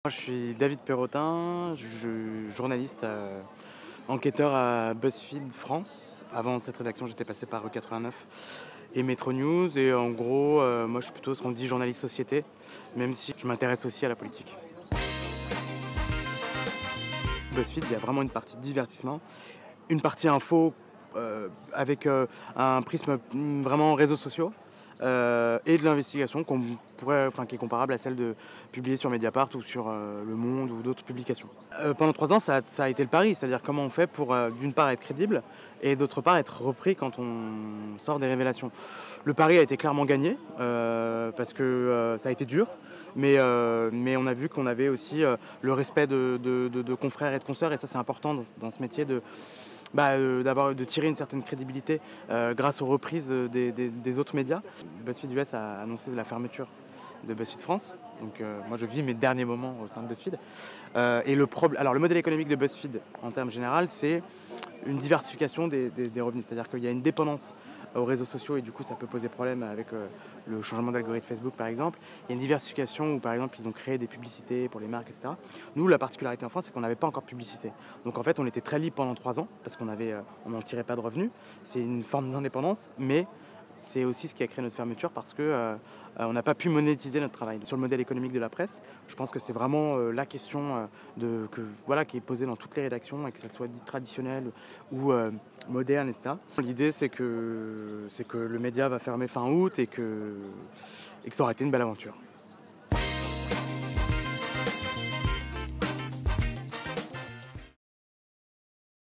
Moi, je suis David Perrotin, journaliste, enquêteur à BuzzFeed France. Avant cette rédaction, j'étais passé par E89 et Metro News et en gros, moi je suis plutôt ce qu'on dit journaliste société, même si je m'intéresse aussi à la politique. BuzzFeed, il y a vraiment une partie divertissement, une partie info, avec, un prisme, vraiment réseaux sociaux, et de l'investigation qui est comparable à celle de publier sur Mediapart ou sur, Le Monde ou d'autres publications. Pendant 3 ans, ça a été le pari, c'est-à-dire comment on fait pour, d'une part être crédible et d'autre part être repris quand on sort des révélations. Le pari a été clairement gagné, parce que, ça a été dur, mais on a vu qu'on avait aussi, le respect de confrères et de consoeurs et ça c'est important dans ce métier de tirer une certaine crédibilité, grâce aux reprises, des autres médias. BuzzFeed US a annoncé la fermeture de BuzzFeed France, donc moi je vis mes derniers moments au sein de BuzzFeed. Alors le modèle économique de BuzzFeed en termes général, c'est une diversification des revenus. C'est-à-dire qu'il y a une dépendance aux réseaux sociaux et du coup ça peut poser problème avec, le changement d'algorithme Facebook par exemple. Il y a une diversification où par exemple ils ont créé des publicités pour les marques et cetera. Nous la particularité en France c'est qu'on n'avait pas encore de publicité. Donc en fait on était très libre pendant 3 ans parce on n'en tirait pas de revenus. C'est une forme d'indépendance, mais c'est aussi ce qui a créé notre fermeture parce que, on n'a pas pu monétiser notre travail. Sur le modèle économique de la presse, je pense que c'est vraiment, la question, qui est posée dans toutes les rédactions et que ça soit dit traditionnelle ou, moderne et cetera. L'idée c'est que le média va fermer fin août et que ça aurait été une belle aventure.